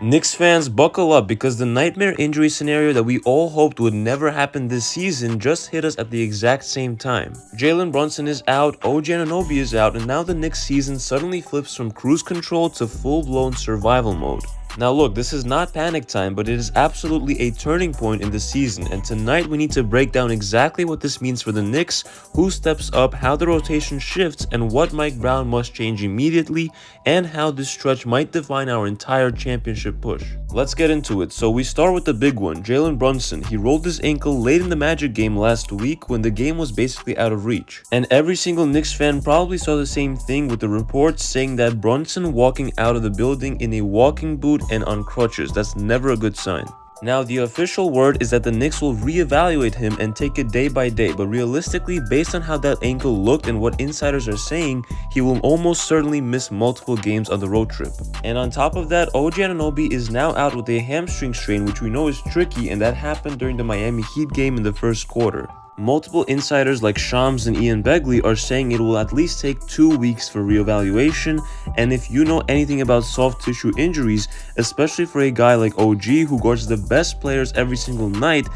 Knicks fans, buckle up because the nightmare injury scenario that we all hoped would never happen this season just hit us at the exact same time. Jalen Brunson is out, OG Anunoby is out, and now the Knicks season suddenly flips from cruise control to full-blown survival mode. Now look, this is not panic time, but it is absolutely a turning point in the season, and tonight we need to break down exactly what this means for the Knicks, who steps up, how the rotation shifts, and what Mike Brown must change immediately, and how this stretch might define our entire championship push. Let's get into it. So we start with the big one, Jalen Brunson. He rolled his ankle late in the Magic game last week when the game was basically out of reach. And every single Knicks fan probably saw the same thing with the reports saying that Brunson walking out of the building in a walking boot and on crutches. That's never a good sign. Now, the official word is that the Knicks will reevaluate him and take it day by day, but realistically, based on how that ankle looked and what insiders are saying, he will almost certainly miss multiple games on the road trip. And on top of that, OG Anunoby is now out with a hamstring strain, which we know is tricky, and that happened during the Miami Heat game in the first quarter. Multiple insiders like Shams and Ian Begley are saying it will at least take 2 weeks for reevaluation, and if you know anything about soft tissue injuries, especially for a guy like OG who guards the best players every single night,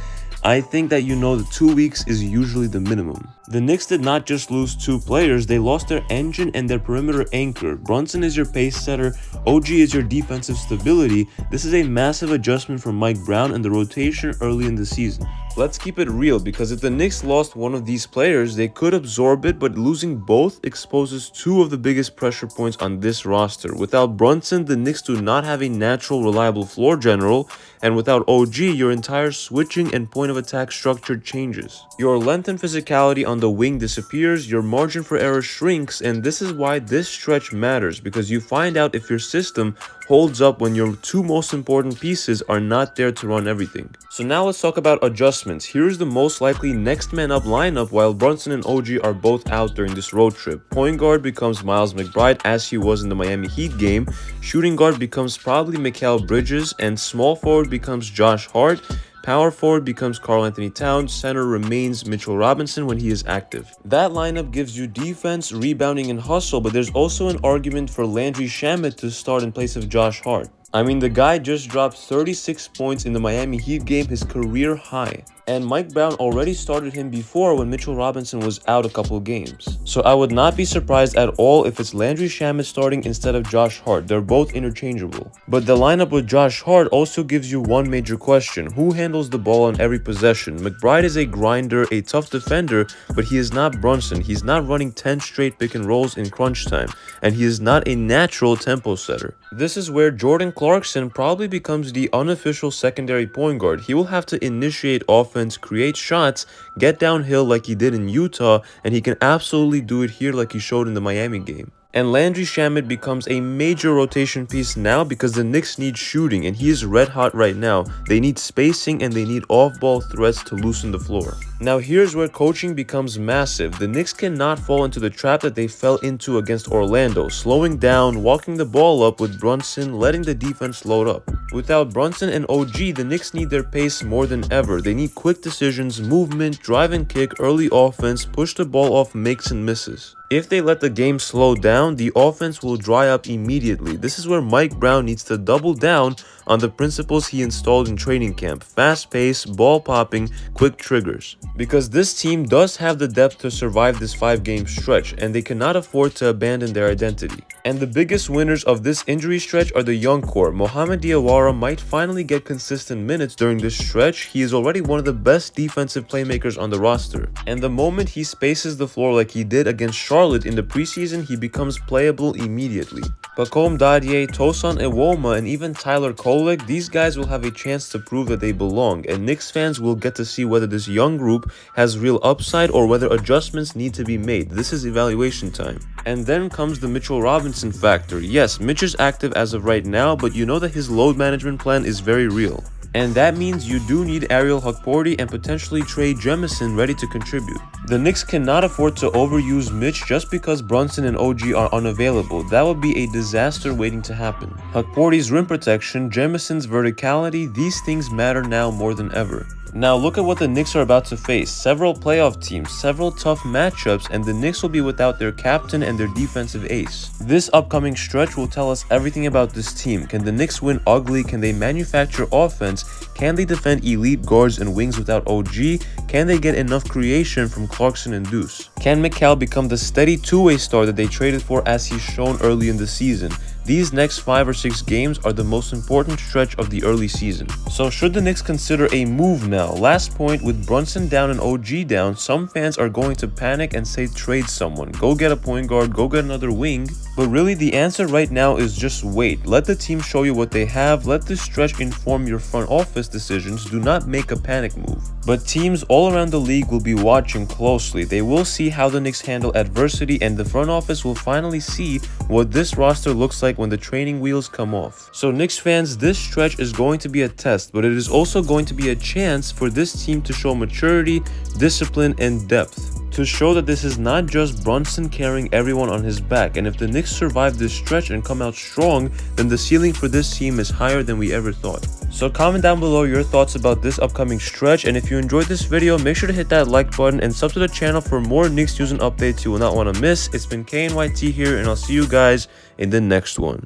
I think that you know that 2 weeks is usually the minimum. The Knicks did not just lose 2 players, they lost their engine and their perimeter anchor. Brunson is your pace setter, OG is your defensive stability. This is a massive adjustment from Mike Brown and the rotation early in the season. Let's keep it real, because if the Knicks lost one of these players, they could absorb it, but losing both exposes 2 of the biggest pressure points on this roster. Without Brunson, the Knicks do not have a natural, reliable floor general, and without OG, your entire switching and point of attack structure changes. Your length and physicality on the wing disappears, your margin for error shrinks, and this is why this stretch matters, because you find out if your system holds up when your 2 most important pieces are not there to run everything. So now let's talk about adjustments. Here's the most likely next man up lineup while Brunson and OG are both out during this road trip. Point guard becomes Miles McBride as he was in the Miami Heat game. Shooting guard becomes probably Mikal Bridges, and small forward becomes Josh Hart. Power forward becomes Karl-Anthony Towns, center remains Mitchell Robinson when he is active. That lineup gives you defense, rebounding, and hustle, but there's also an argument for Landry Shamet to start in place of Josh Hart. I mean, the guy just dropped 36 points in the Miami Heat game, his career high. And Mike Brown already started him before when Mitchell Robinson was out a couple games. So I would not be surprised at all if it's Landry Shamet starting instead of Josh Hart. They're both interchangeable. But the lineup with Josh Hart also gives you one major question. Who handles the ball on every possession? McBride is a grinder, a tough defender, but he is not Brunson. He's not running 10 straight pick and rolls in crunch time, and he is not a natural tempo setter. This is where Jordan Clarkson probably becomes the unofficial secondary point guard. He will have to initiate offense, create shots, get downhill like he did in Utah, and he can absolutely do it here like he showed in the Miami game. And Landry Shamet becomes a major rotation piece now because the Knicks need shooting, and he is red hot right now. They need spacing and they need off-ball threats to loosen the floor. Now here's where coaching becomes massive. The Knicks cannot fall into the trap that they fell into against Orlando, slowing down, walking the ball up with Brunson, letting the defense load up. Without Brunson and OG, the Knicks need their pace more than ever. They need quick decisions, movement, drive and kick, early offense, push the ball off makes and misses. If they let the game slow down, the offense will dry up immediately. This is where Mike Brown needs to double down on the principles he installed in training camp: fast pace, ball popping, quick triggers. Because this team does have the depth to survive this 5-game stretch, and they cannot afford to abandon their identity. And the biggest winners of this injury stretch are the young core. Mohamed Diawara might finally get consistent minutes during this stretch. He is already one of the best defensive playmakers on the roster. And the moment he spaces the floor like he did against Charlotte in the preseason, he becomes playable immediately. Pacome Dadiet, Tosan Evbuomwan, and even Tyler Kolek, these guys will have a chance to prove that they belong, and Knicks fans will get to see whether this young group has real upside or whether adjustments need to be made. This is evaluation time. And then comes the Mitchell Robinson factor. Yes, Mitch is active as of right now, but you know that his load management plan is very real. And that means you do need Ariel Hukporti and potentially Trey Jemison ready to contribute. The Knicks cannot afford to overuse Mitch just because Brunson and OG are unavailable. That would be a disaster waiting to happen. Hukporti's rim protection, Jemison's verticality, these things matter now more than ever. Now look at what the Knicks are about to face. Several playoff teams, several tough matchups, and the Knicks will be without their captain and their defensive ace. This upcoming stretch will tell us everything about this team. Can the Knicks win ugly? Can they manufacture offense? Can they defend elite guards and wings without OG? Can they get enough creation from Clarkson and Deuce? Can Mikal become the steady two-way star that they traded for as he's shown early in the season? These next 5 or 6 games are the most important stretch of the early season. So should the Knicks consider a move now? Last point, with Brunson down and OG down, some fans are going to panic and say trade someone. Go get a point guard, go get another wing. But really the answer right now is just wait. Let the team show you what they have. Let this stretch inform your front office decisions. Do not make a panic move. But teams all around the league will be watching closely. They will see how the Knicks handle adversity, and the front office will finally see what this roster looks like when the training wheels come off. So Knicks fans, this stretch is going to be a test, but it is also going to be a chance for this team to show maturity, discipline, and depth. To show that this is not just Brunson carrying everyone on his back, and if the Knicks survive this stretch and come out strong, then the ceiling for this team is higher than we ever thought. So comment down below your thoughts about this upcoming stretch, and if you enjoyed this video, make sure to hit that like button and sub to the channel for more Knicks news and updates you will not want to miss. It's been KNYT here, and I'll see you guys in the next one.